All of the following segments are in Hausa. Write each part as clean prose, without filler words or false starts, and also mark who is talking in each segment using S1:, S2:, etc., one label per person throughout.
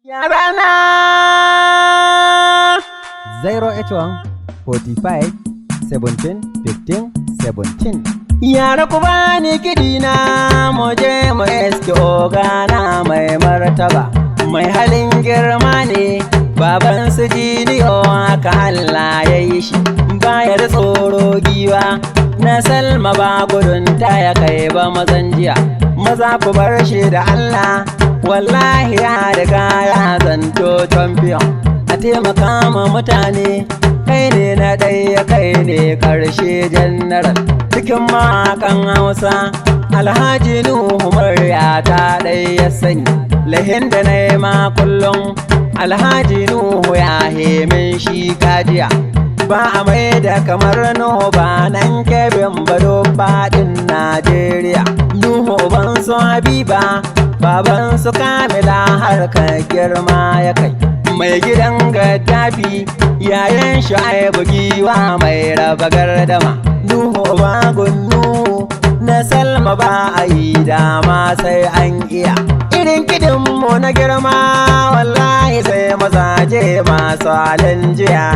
S1: Yarana
S2: 081 45 17 15 17.
S1: Yara ku bani kiɗina mu je mu iske ogana mai martaba mai halin girma ne baban su jiniyo haka Allah ya yi shi baya da tsoro giwa na Salma ba gudun ta ya kai ba mazan jiya maza ku bar shi da Allah wallahi ya riga ya zanto champion a taimaka ma mutane kai ne na ɗaya kai ne ƙarshe general cikin makan Hausa Alhaji Nuhu murya ta ɗaya sani lahin da na yi ma kullum Alhaji Nuhu ya hemin shi kajiya ba a mai da kamar Nuhu ba nan kebin bado faɗin Najeriya Nuhu uban su Habiba baban su Kamila harkar girma ya kai mai gidan Gaddafi yayan Shu'aibu giwa mai raba gardama Nuhu ba gunnu na Salma ba a yi dama sai an iya irin kidinmu na girma wallahi sai mazaje masu halin jiya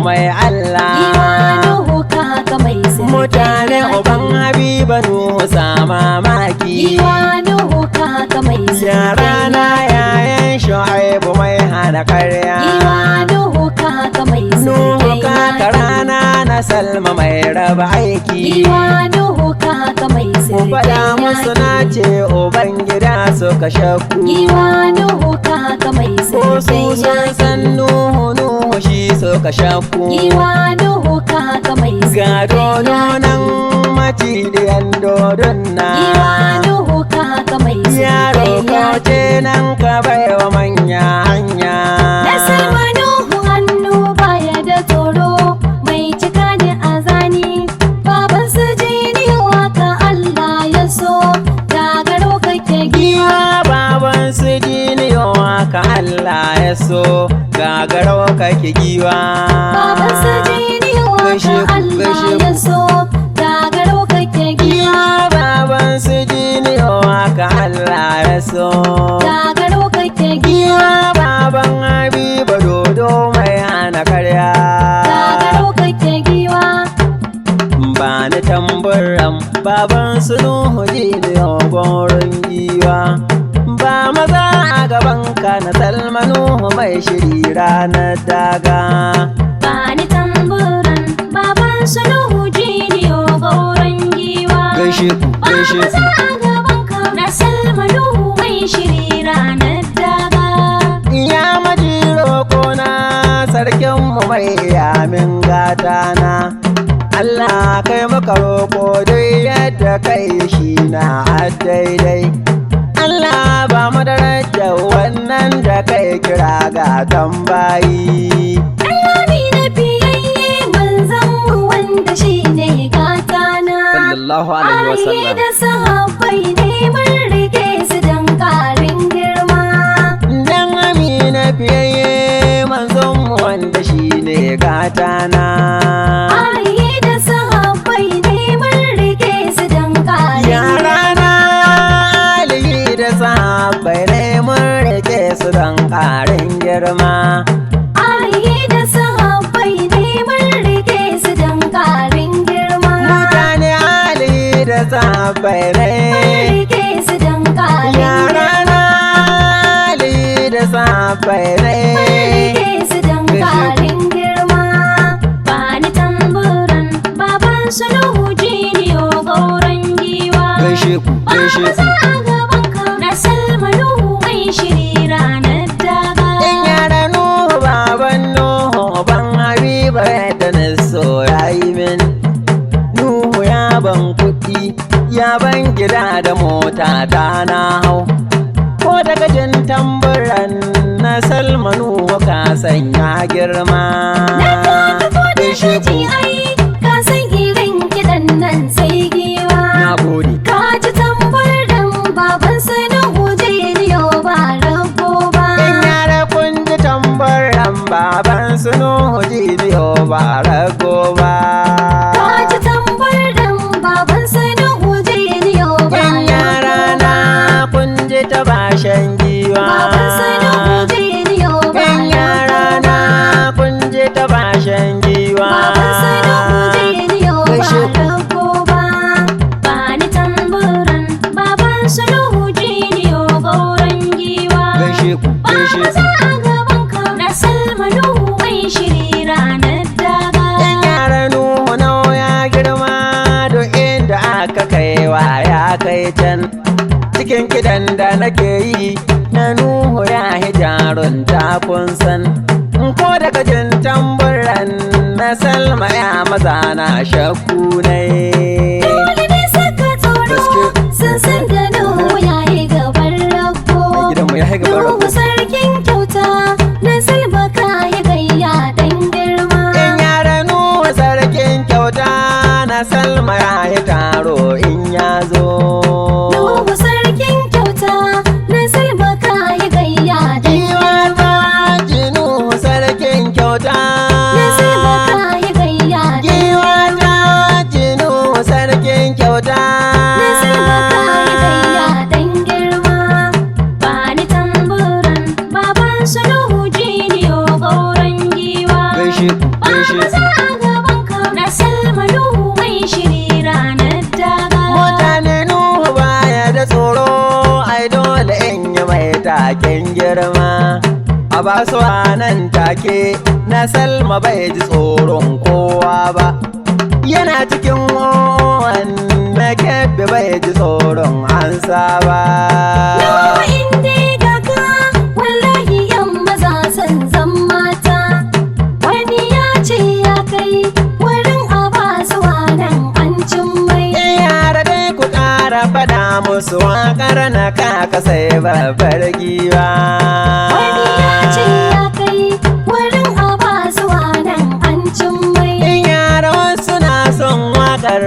S1: mai Allah mutane uban Habiba Nuhu sa mamaki Yarana yayan Shu'aibu mai hana karya Nuhu kaka rana na Salma mai raba aiki ku faɗa musu na ce uban gida suka shakku ko su sun san Nuhu shi suka shakku ga dodo nan macidiyan dodon na yaro kauce nan ka baiwa manya hanya ka Allah ya so gagaro kake giwa
S3: baban sajiniwa ka Allah ya so gagaro kake giwa
S1: baban sajiniwa ka Allah ya so
S3: gagaro kake
S1: giwa baban Habiba dodo mai hana karya
S3: gagaro kake giwa
S1: ba ni tamburan baban su Nuhu jiniyo goron giwa ba maza a gabanka na Salma Nuhu mai shiri ranar daga
S3: ba ni tamburan baban su Nuhu jiniyo gauran giwa
S1: gaishe ku gaishe
S3: ku ba maza a gabanka na Salma Nuhu mai shiri ranar daga
S1: ya majiro kona sarkin mu mai yamin gata na Allah kai maka roko dai yadda kai shi na daidai Allah ba mu daraja wannan da kai kira ga tambayi
S3: Allah ne na biyayye manzon mu wanda shi ne gata na
S1: sallallahu alaihi wasallam
S3: da sahabbai ne mun rike su dan karin girma
S1: dan amina biyayye manzon mu wanda shi ne gata na
S3: da sahabbai ne mun rike su dan karin
S1: yarana da sahabbai ne mun rike su don ƙarin girma
S3: da sahabbai ne mun rike su don ƙarin girma
S1: mutane Ali da sahabbai ne
S3: mun rike su don ƙarin
S1: yarana Ali da sahabbai ne
S3: mun rike su don ƙarin girma ba ni tamburan baban su Nuhu jiniyo gauran giwa
S1: gaishe ku gaishe ku
S3: Salma Nuhu mai shiri ranar daga
S1: in yara Nuhu baban Nuhu ban Habiba yadda na so yayi min Nuhu ya ban kuɗi ya ban gida da mota ta na hau ko daga jin tamburan na Salma Nuhu ka sanya girma
S3: gaishe ku ka san irin kiɗan nan sai giwa
S1: na gode
S3: ka ji tamburan baban sa
S1: baban su Nuhu jiniyo ba rago ba
S3: ka ji tamburan baban sa Nuhu
S1: aka kaiwa ya kai can. Cikin kidan da nake yi na Nuhu ya hijarunta kun san. Ko daga jin tamburan na Salma ya maza na shakku ne.
S3: Dole ne saka tsoro sun san da Nuhu ya yi gaban rago.
S1: Gidanmu ya yi gaban rago.
S3: Nuhu sarkin kyauta na Salma ka yi gayya dan girma.
S1: In yara Nuhu sarkin kyauta na Salma ya yi taro in ya zo.
S3: Nuhu sarkin kyauta na Salma ka yi gayya dan girma.
S1: Nuhu sarkin kyauta
S3: Na Salma ka yi gayya dan
S1: Giwa ta Nuhu sarkin kyauta.
S3: Na Salma ka yi gayya dan girma. Bani tamburan baban su Nuhu jiniyo gauran giwa.
S1: Gaishe ku,
S3: Ba
S1: gaishe
S3: maza a gaban ka na Salma Nuhu mai shiri ranar daga.
S1: Mutane Nuhu baya da tsoro, ai dole in yi mai taken girma. A ba su nan take na Salma bai ji tsoron kowa ba. Yana cikin na Kebbi bai ji tsoron ansa ba.
S3: Nuhu inda ga ka wallahi yan maza san zan mata. Wani ya ce ya kai wurin a ba su nan an cin mai.
S1: Yara dai ku ƙara faɗa musu waƙar na kaka sai babbar giwa.
S3: Wani ya ce ya kai wurin a ba su nan an cin mai.
S1: Yara wasu na son waƙar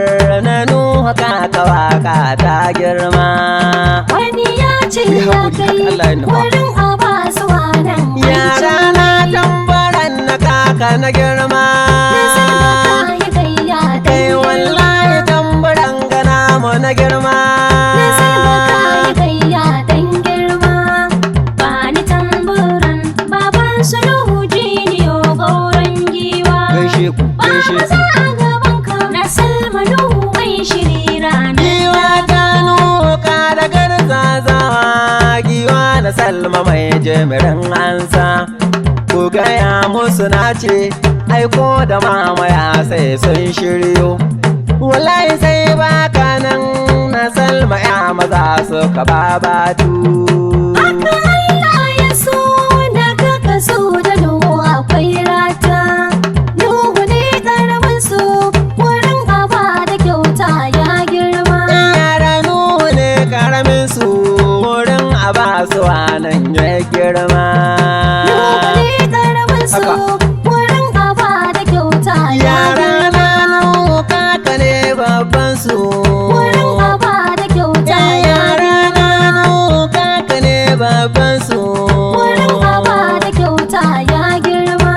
S1: na Nuhu kaka waƙa ta girma.
S3: Wani ya ce
S1: Yi
S3: ya
S1: haƙuri,
S3: kai
S1: haka Allah ya nufa.
S3: wurin a ba su nan an
S1: Yara
S3: cin
S1: na
S3: mai.
S1: tambaran na kaka na girma.
S3: Na Salma ka yi gayya dan
S1: Kai
S3: girma.
S1: wallahi tambaran gana mu na girma.
S3: Na Salma ka yi gayya dan girma. Bani tamburan baban su Nuhu jiniyo gauran giwa.
S1: Gaishe ku,
S3: Ba
S1: gaishe
S3: maza
S1: ku.
S3: a gaban ka na Salma Nuhu mai shiri ranar
S1: Giwa ta nuka da garzazawa, giwa na Salma mai jimirin ansa. Ku gaya musu na ce, aiko da mamaya sai sun shiryo. Wallahi sai baka nan na Salma ya maza suka babatu.
S3: Haka Allah ya so na kaka so da Nuhu akwai rata. Nuhu ne karamin su wurin aba da kyauta ya girma.
S1: Yara Nuhu ne karamin su wurin a ba su nan ya girma.
S3: Nuhu ne karamin su wurin aba da kyauta ya
S1: Yara
S3: girma.
S1: na Nuhu kaka ne babban su.
S3: Wurin aba da kyauta ya
S1: Yara
S3: girma.
S1: na Nuhu kaka ne babban su.
S3: Wurin aba da kyauta ya girma.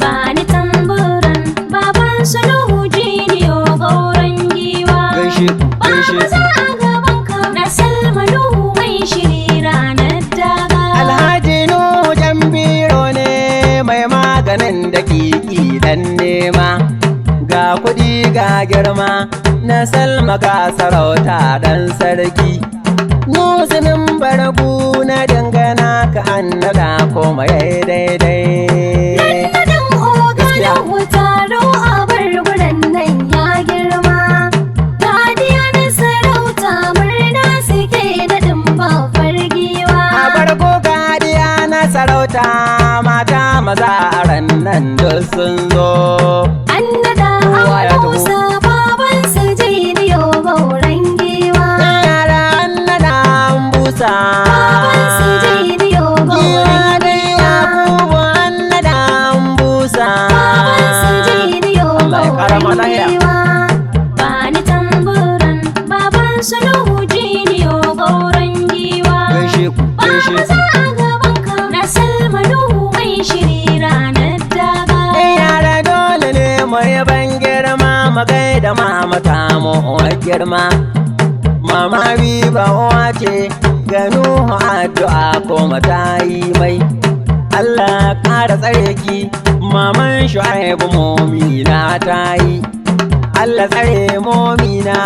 S3: Bani tamburan baban su Nuhu jiniyo gauran giwa.
S1: Gaishe ku,
S3: Ba
S1: gaishe
S3: maza
S1: ku.
S3: a gaban ka na Salma Nuhu mai shiri ranar daga.
S1: Alhaji Nuhu Jambiro ne mai maganin dakiki dan nema. Ga kuɗi ga girma na Salma ga sarauta dan sarki. Nusunin bargu na dangana ka annada kuma yayi daidai.
S3: Nadin
S1: Gaskiya.
S3: oganin wutaro a barguran nan ya girma. Gadiya na sarauta murna suke daɗin babbar giwa.
S1: A bargo gadiya na sarauta mata maza a ran nan duk sun zo.
S3: An nada
S1: Kowa ya
S3: an
S1: taho.
S3: busa baban su jiniyo gauran giwa.
S1: Yara annada an busa.
S3: Baban su jiniyo
S1: Giwa
S3: gauran
S1: dai
S3: giwa.
S1: Yakubu annada an busa.
S3: Baban su jiniyo
S1: Allah ya kara mana
S3: gauran
S1: lahiya.
S3: giwa. Bani tamburan baban su Nuhu jiniyo gauran giwa.
S1: Gaishe ku,
S3: Ba
S1: gaishe
S3: maza
S1: ku.
S3: a gaban ka na Salma Nuhu mai shiri ranar daga.
S1: Yara dole ne mu yaban girma mu gaida mama ta mu girma. Mama Biba uwa ce ga Nuhu addu'a kuma ta yi mai. Allah ƙara tsare ki maman Shu'aibu momina ta yi. Allah tsare momina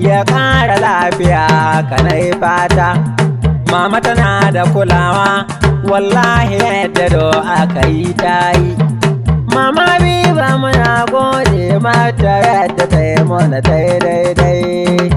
S1: ya ƙara lafiya kanai fata. Mama tana da kulawa wallahi yadda do aka yi ta yi. Mama Biba muna gode mata yadda ta yi mana daidai.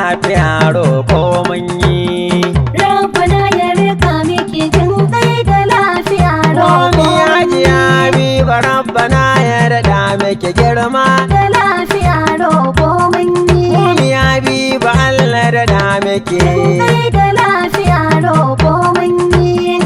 S1: lafiya roƙo mun yi.
S3: Rabbana ya rika miki jin kai da lafiya
S1: Momi
S3: roƙo
S1: hajiya Habiba rabbana ya daɗa miki girma.
S3: da lafiya roƙo mun yi.
S1: Momi Habiba Allah daɗa miki.
S3: Jin kai da lafiya roƙo mun yi.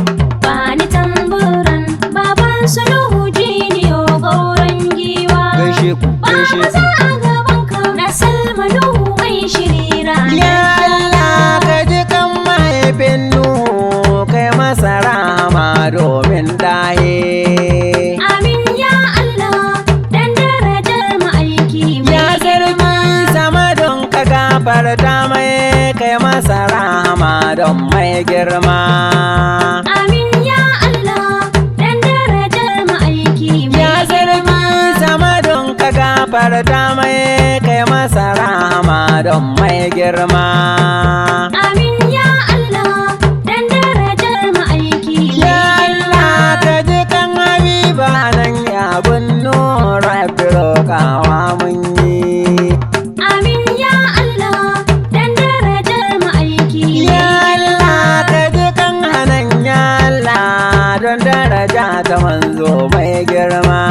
S3: Bani tamburan baban sulhu jiniyo gauran giwa.
S1: Gaishe ku, gaishe
S3: Baba
S1: ku.
S3: za a gaban ka na Salma Nuhu mai shiri ranar
S1: Ya Allah ka ji kan mahaifin Nuhu kai masa rahama domin daye.
S3: Amin ya Allah dan darajar ma'aiki
S1: Ya
S3: mai
S1: sarki sama don ka gafarta mai kai masa rahama don mai girma.
S3: Amin ya Allah dan darajar ma'aiki
S1: Ya
S3: mai
S1: sarki sama don ka gafarta mai kai masa rahama don mai girma.
S3: Amin ya Allah dan darajar ma'aiki
S1: Ya
S3: mai
S1: Allah ka ji kan Habiba nan ya gunno rabbi roƙawa mun yi.
S3: Amin ya Allah dan darajar ma'aiki
S1: Ya Allah ka ji kan hanan ya Allah don daraja ta manzo mai girma.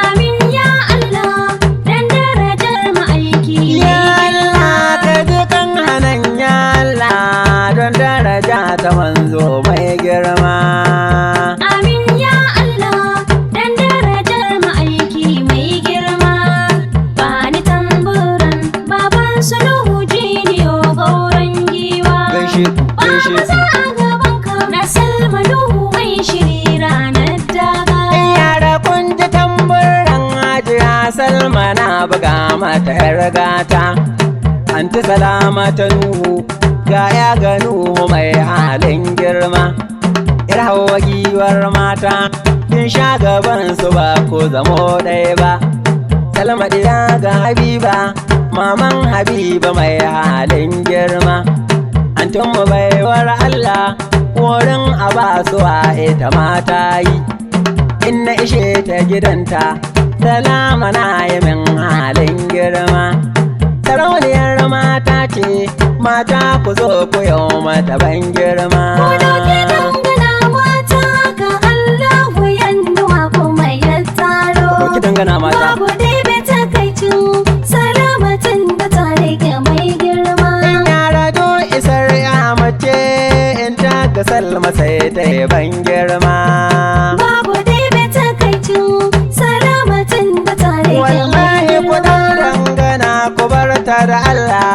S3: Amin ya Allah dan darajar ma'aiki
S1: Ya Allah ka ji kan hanan ya Allah don daraja ta manzo mai girma.
S3: Amin ya Allah dan darajar ma'aiki mai girma. Bani tamburan baban sulhu jiniyo gauran giwa.
S1: Gaishe ku, gaishe
S3: Baba
S1: ku.
S3: za a gaban ka na Salma Nuhu mai shiri ranar daga.
S1: Yara kun ji tamburan hajiya Salma na buga mata yar gata. Anti Salamata Nuhu ga ya ga Nuhu mai halin girma. Yar hawa giwar mata kin sha gaban su ba ko zamo ɗaya ba. Salma ɗiya ga Habiba maman Habiba mai halin girma. Antin mu baiwar Allah wurin a ba su ita mata yi. In na ishe ta gidanta Salama na yi min halin girma. Sarauniyar mata ce mata ku zo ku yau mata ban girma.
S3: Ko dauke dangana mata ga Allahu yanduwa kuma ya tsaro.
S1: Ɗauki dangana mata.
S3: Babu ɗebe takaicin salamatin da tare ga mai girma.
S1: In yara do isar ya mace in ta ga Salma sai ta yi ban girma.
S3: Babu ɗebe takaicin salamatin da tare ga mai
S1: Wallahi ku
S3: girma.
S1: ɗau dangana ku bar ta da Allah.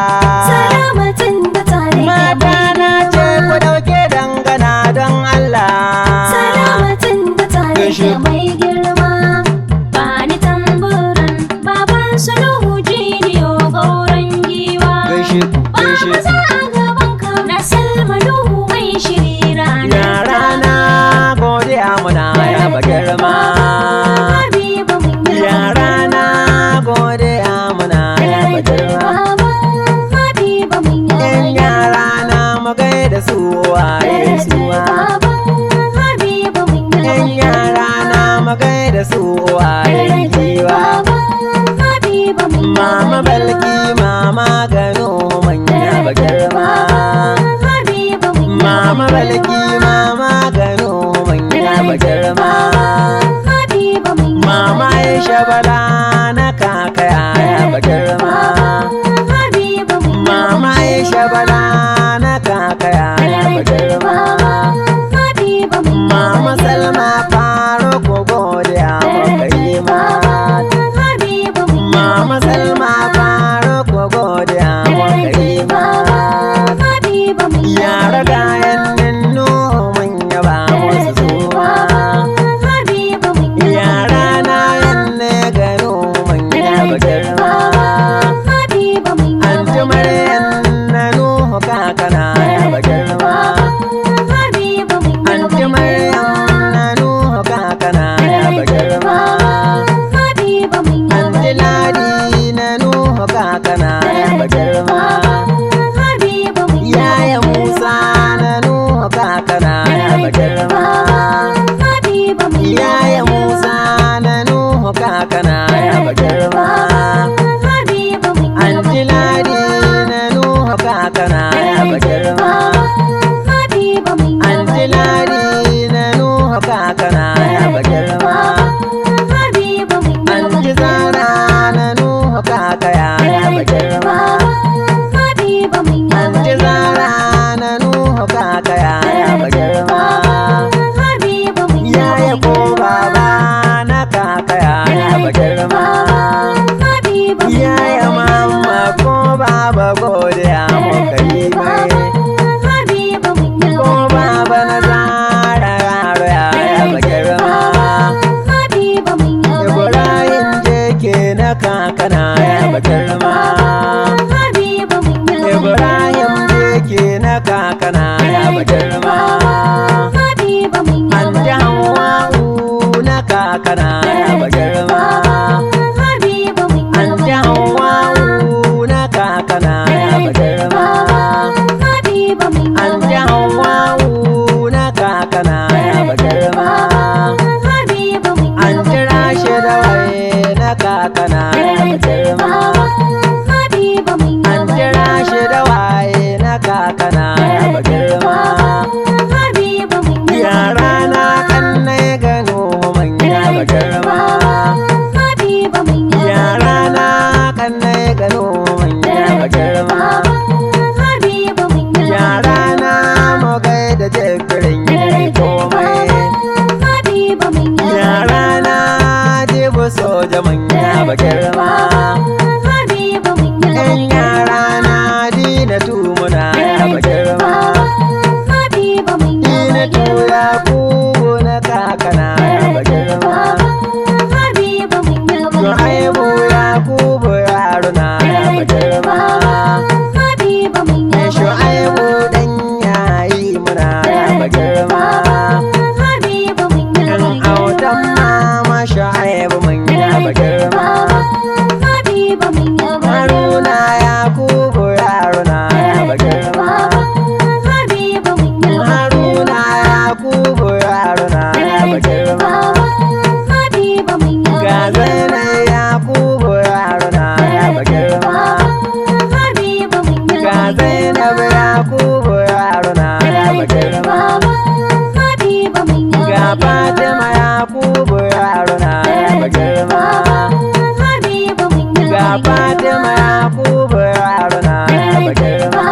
S3: Salamatin da tare ga
S1: Mata
S3: mai
S1: na ce ku
S3: girma.
S1: ɗauke dangana don Allah.
S3: Salamatin da tare
S1: Gaishe
S3: ga
S1: ku.
S3: mai girma. Bani tamburan baban sulhu jiniyo gauran giwa.
S1: Gaishe ku, gaishe
S3: Baba
S1: ku.
S3: za a gaban ka na Salma Nuhu mai shiri ranar
S1: Yara na godiya muna yaba girma.
S3: Habiba mun yi
S1: Yara na godiya muna yaba girma.
S3: Habiba mun yi
S1: Yan yara na mu gaida su waye suwa.
S3: Habiba mun yi
S1: Yan yara na mu gaida su waye giwa.
S3: Habiba mun yi
S1: Mama balki mama gano manya ba girma.
S3: Habiba mun yi
S1: Mama balki mama gano manya ba girma.
S3: Habiba mun yi
S1: Mama Aisha bala na kaka ya ba girma.
S3: Habiba mun yi
S1: Mama Aisha bala na kaka ya ba girma.
S3: Habiba mun yi
S1: Mama Salma faro ko godiya muka yi mata.
S3: Habiba mun yi
S1: Mama Salma faro ko godiya muka yi mata.
S3: Habiba mun yi
S1: Yara gayan ninnu mun yaba musu zuwa.
S3: Habiba mun yi
S1: Yara na yanne gano mun yaba girma.
S3: Habiba mun yi
S1: Anti Maryam na Nuhu Nuhu kakana ya ba girma.
S3: Habiba mun yaba
S1: Anti Ladi na Nuhu kakana ya ba girma.
S3: Habiba mun yaba
S1: Anti Zara na Nuhu kakaya ya ba girma.
S3: Habiba mun yaba
S1: Anti Zara na Nuhu kakaya ya ba girma.
S3: Habiba mun
S1: Yaya ko baba na kakaya ya ba girma.
S3: Habiba mun
S1: Yaya mama ko baba godiya muka yi mai.
S3: Habiba mun
S1: Ko baba na Zara yaro ya ba girma.
S3: Habiba mun
S1: Ibrahim jeke na kakana ya ba girma.
S3: Habiba mun
S1: Ibrahim jeke na kakana ya ba girma.
S3: Habiba mun
S1: Anta Hawwa'u na kakana ya ba girma.
S3: Habiba mun
S1: Anta Hawwa'u na kakana ya ba girma.
S3: Habiba mun
S1: Anta Hawwa'u na kakana ya ba girma.
S3: Habiba mun
S1: Anta Rashida wai na kakana ya ba girma.
S3: Habiba mun
S1: Anta Rashida wai na kakana ya ba girma.
S3: Habiba mun
S1: Yara na kannai gano manya ba girma.
S3: Habiba mun
S1: Yara na kannai gano manya ba girma.
S3: Habiba mun
S1: Yara na mogai da jefirin yi komai.
S3: Habiba mun
S1: Yara na jibu soja manya ba girma.
S3: Habiba mun
S1: Yan yara na dina tumuna ya ba girma.
S3: Habiba mun
S1: Dina tuya kubu na kakana ya ba girma.
S3: Habiba mun
S1: Shu'aibu ya kubu yaro na ya ba girma.
S3: Habiba mun
S1: Shu'aibu dan yayi muna ya ba girma.
S3: Habiba mun
S1: Yan autan mama Shu'aibu mun ya ba girma.
S3: Habiba mun
S1: Haruna ya kubu yaro na ya ba girma.
S3: Habiba mun
S1: Haruna ya kubu yaro na ya ba girma.
S3: Habiba mun
S1: Ga Zainab ya kubu yaro na ya ba girma.
S3: Habiba mun
S1: Ga Zainab ya kubu yaro na ya ba girma.
S3: Habiba mun
S1: Ga Fatima ya kubu yaro na ya ba girma.
S3: Habiba mun
S1: Ga Fatima ya kubu yaro na ya ba girma.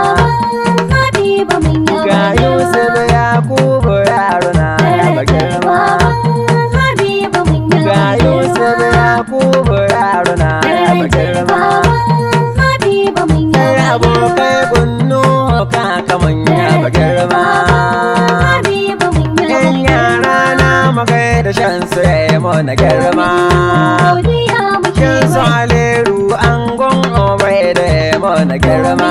S3: Habiba mun
S1: Ga Yusuf ya kubu yaro na ya ba girma.
S3: Habiba mun
S1: Ga Yusuf ya kubu yaro na ya ba girma.
S3: Habiba mun
S1: Sai abokai gunnu kaka manya ba girma.
S3: Habiba mun
S1: Yan yara na magai da shan su ya yi mana girma.
S3: godiya muke
S1: Kin su Aliru angon obai da ya yi mana girma.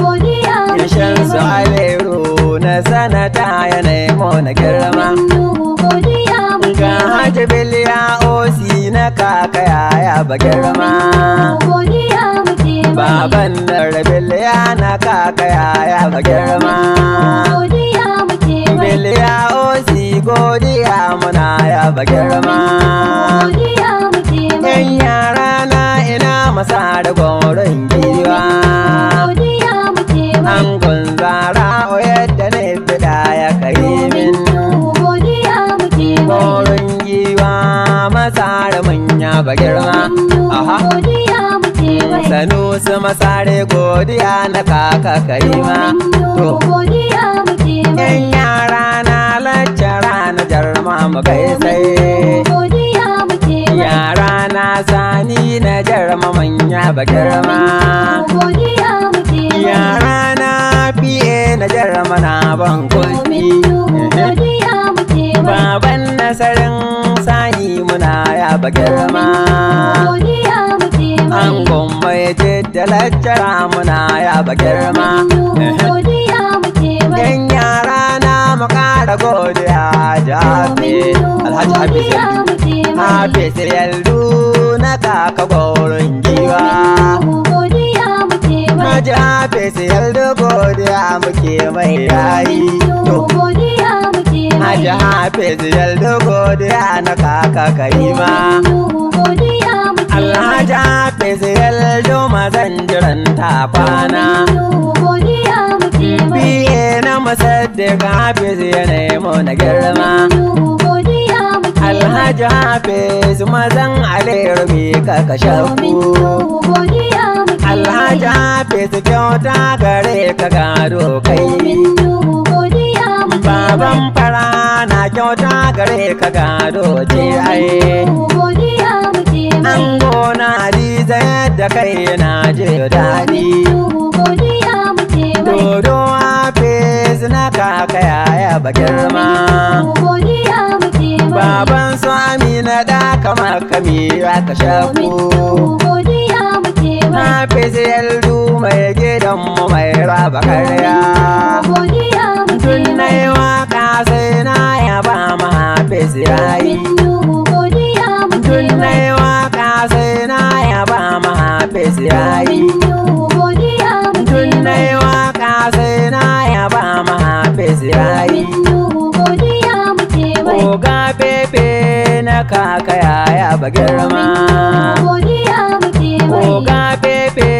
S3: godiya
S1: Ya shan su Aliru na sanata yana yi mana girma.
S3: godiya
S1: Ga Hajji Biliya Osi na kaka ya ba girma.
S3: godiya muke
S1: Baban da Biliya na kaka ya ba girma.
S3: godiya muke
S1: Biliya Osi godiya muna ya ba girma.
S3: godiya muke
S1: Yan yara na ina masa da goron giwa.
S3: godiya muke
S1: Angon Zara o yadda na fida ya kai min.
S3: godiya muke
S1: Goron giwa masa da manya ba girma. Aha.
S3: godiya muke
S1: Sanusi masare godiya na kaka karima. To,
S3: godiya muke
S1: yan yara na laccara na jarma mu kai sai.
S3: godiya muke
S1: Yara na sani na jarma manya ba girma.
S3: godiya muke
S1: Yara na fiye na jarma na ban kulki.
S3: godiya muke
S1: Baban nasarin sani muna ya ba girma.
S3: godiya muke
S1: An gomma ya ce da laccara muna ya ba girma.
S3: godiya muke
S1: Yan yara na makara godiya jabe. Alhaji Hafiz Yaldu. Hafiz Yaldu na kaka goron giwa.
S3: godiya muke
S1: Haji Hafiz Yaldu godiya muke mai yayi. To,
S3: godiya muke
S1: Haji Hafiz Yaldu godiya na kaka karima.
S3: godiya muke
S1: Alhaji Hafiz Yaldu mazan jiran ta kwana. ga Hafiz ya nemo na girma.
S3: godiya muke
S1: Alhaji Hafiz mazan alirmi kaka shakku.
S3: godiya muke
S1: Alhaji Hafiz kyauta gare ka gado kai.
S3: godiya muke
S1: Baban fara na kyauta gare ka gado ce ai.
S3: godiya muke
S1: An gona Hadiza yadda kai na je daɗi.
S3: godiya muke
S1: Dodo Hafiz na kaka yaya ba girma.
S3: godiya muke
S1: Baban su Amina da kama kamira ka shafu.
S3: godiya muke
S1: Hafiz yaldu mai gidanmu mai raba karya.
S3: godiya muke
S1: Tun na yi waka sai na yaba ma Hafiz yayi.
S3: godiya muke
S1: Tun na yi waka sai na yaba ma Hafiz yayi.
S3: godiya muke
S1: Tun na yi waka sai na yaba ma Hafiz yayi.
S3: godiya muke
S1: Oga Bebe na kaka yaya ba girma.
S3: godiya muke
S1: Oga Bebe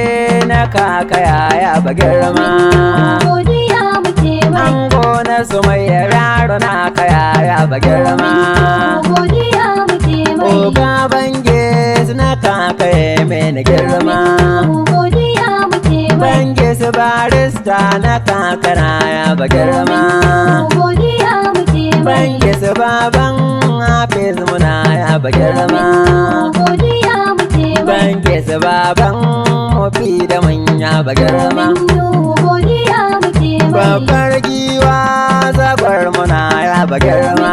S1: na kaka yaya ba girma.
S3: godiya muke
S1: An gona su mai yaro na ka yaya ba girma.
S3: godiya muke
S1: Oga Bange na kaka ya mini girma.
S3: godiya muke
S1: Bange su barista na kaka na ya ba girma.
S3: godiya muke
S1: Bange su baban Hafiz muna ya ba girma.
S3: godiya muke
S1: Bange su baban mafi da manya ba girma.
S3: godiya muke
S1: Babbar giwa zagwar muna ya ba girma.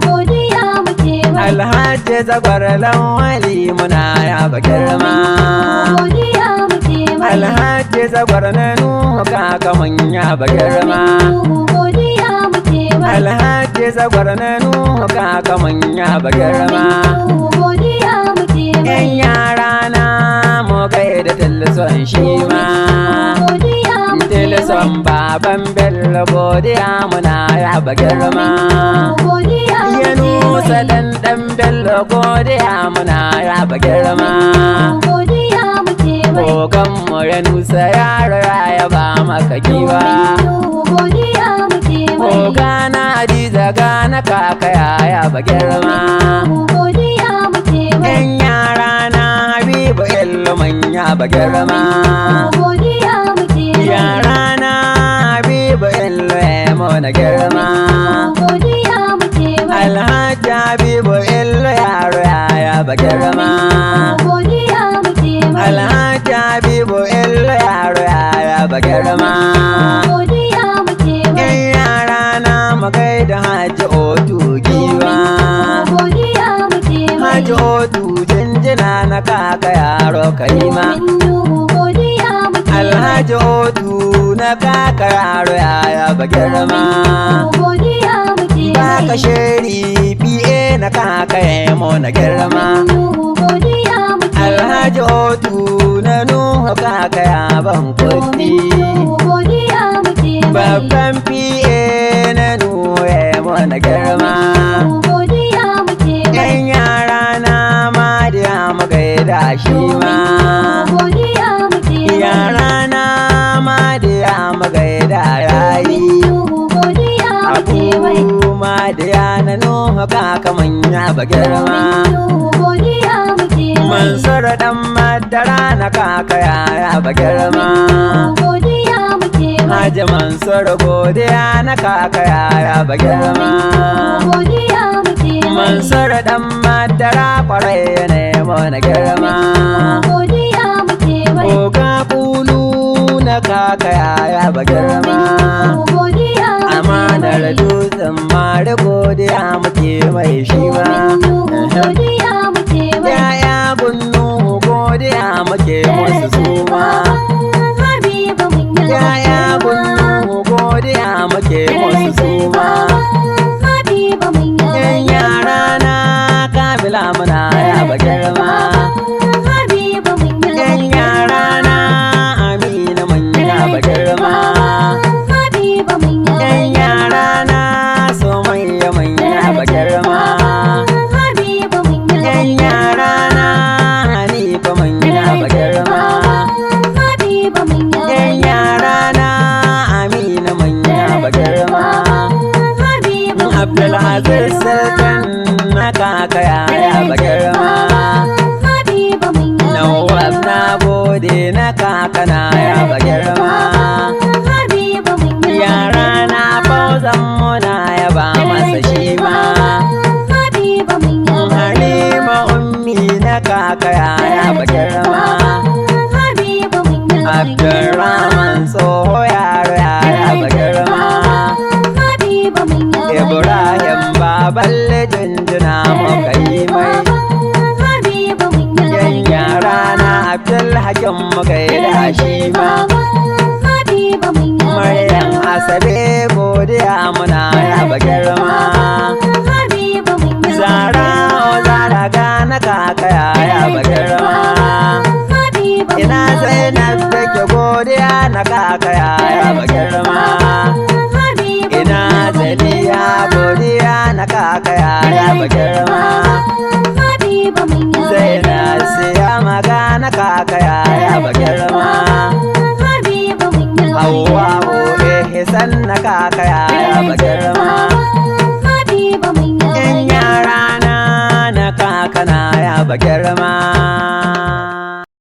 S3: godiya muke
S1: Alhaji zagwar lawali muna ya ba girma.
S3: godiya muke
S1: Alhaji zagwar na nuhu kaka manya ba girma.
S3: godiya muke
S1: Alhaji zagwar na nuhu kaka manya ba girma.
S3: godiya muke
S1: Yan yara na mu gaida tilson shi ma.
S3: godiya muke
S1: Tilson baban Bello godiya muna ya ba girma.
S3: godiya
S1: Ya nusa dan Bello godiya muna ya ba girma.
S3: godiya muke
S1: Kogan mu ya nusa yaro ya ba maka giwa.
S3: godiya muke
S1: Koga na Hadiza gana kaka ya ba girma.
S3: godiya muke
S1: Yan yara na Habibu Illu manya ba girma.
S3: godiya muke
S1: Yara na Habibu Illu ya muna girma.
S3: godiya muke
S1: Alhaji Habibu Illu yaro ya ba girma.
S3: godiya muke
S1: Alhaji Habibu Illu yaro ya ba girma.
S3: godiya muke
S1: Yan yara na magai da Haji Otu giwa.
S3: godiya muke
S1: Haji Otu jinjina na kaka yaro kaima.
S3: godiya muke
S1: Alhaji Otu na kaka yaro ya ba girma.
S3: godiya muke
S1: Baka sheri PA na kaka yamo na girma.
S3: godiya muke
S1: Alhaji Otu na nuhu kaka ya ban kuɗi.
S3: godiya muke
S1: Babban PA na nuhu yamo na girma.
S3: godiya muke
S1: Yan yara na Madiya mu gaida shi ma.
S3: godiya muke
S1: Yara na Madiya mu gaida yayi.
S3: godiya muke
S1: Abu Madiya na nuhu kaka manya ba girma.
S3: godiya muke
S1: Mansur dan madara na kaka yaya ba girma.
S3: godiya muke
S1: Haji Mansur godiya na kaka yaya ba girma.
S3: godiya muke
S1: Mansur dan madara kwarai ne na girma.
S3: godiya muke
S1: Oga kulu na kaka yaya ba girma.
S3: godiya
S1: Amanar dutsen mari godiya muke mai shi ma.
S3: godiya muke
S1: Yaya gunnu godiya muke musu suma.
S3: Habiba mun
S1: Yaya gunnu godiya muke musu suma.
S3: Habiba mun
S1: Yan yara na Kamila muna ya ba girma.
S3: Habiba mun
S1: Yan yara na Amina mun ya ba girma.
S3: Habiba mun
S1: Yan yara na Sumayya mun ya ba girma.
S3: Habiba mun
S1: Yan yara na Hanifa mun ya ba girma. ya ba girma.
S3: Habiba mun yi
S1: Nawab na gode na kakana ya ba girma.
S3: Habiba mun yi
S1: Yara na fauzan muna ya ba masa shi ma.
S3: Habiba mun yi
S1: Halima ummi na kakaya ya ba girma.
S3: Habiba mun yi
S1: Abdurrahman tsoho yaro ya ba girma.
S3: Habiba mun yi
S1: Ibrahim baballe jinjina muka yi mai.
S3: Habiba mun yi
S1: Yan yara na Abdul Hakim muka yi da shi ma.
S3: Habiba mun yi
S1: Maryam Asabe godiya muna ya ba girma.
S3: Habiba mun yi
S1: Zara o Zara gana kakaya ya ba girma.
S3: Habiba mun
S1: Ina Zainab take godiya na kakaya ya ba girma.
S3: Habiba
S1: Ina Zaliya godiya na kakaya ya ba girma.
S3: Habiba mun yi
S1: Zainab siya magana kakaya ya ba girma.
S3: Habiba mun yi
S1: Hauwa o ihsan na kakaya ya ba girma.
S3: Habiba mun yi
S1: Yan yara na kakana ya ba girma.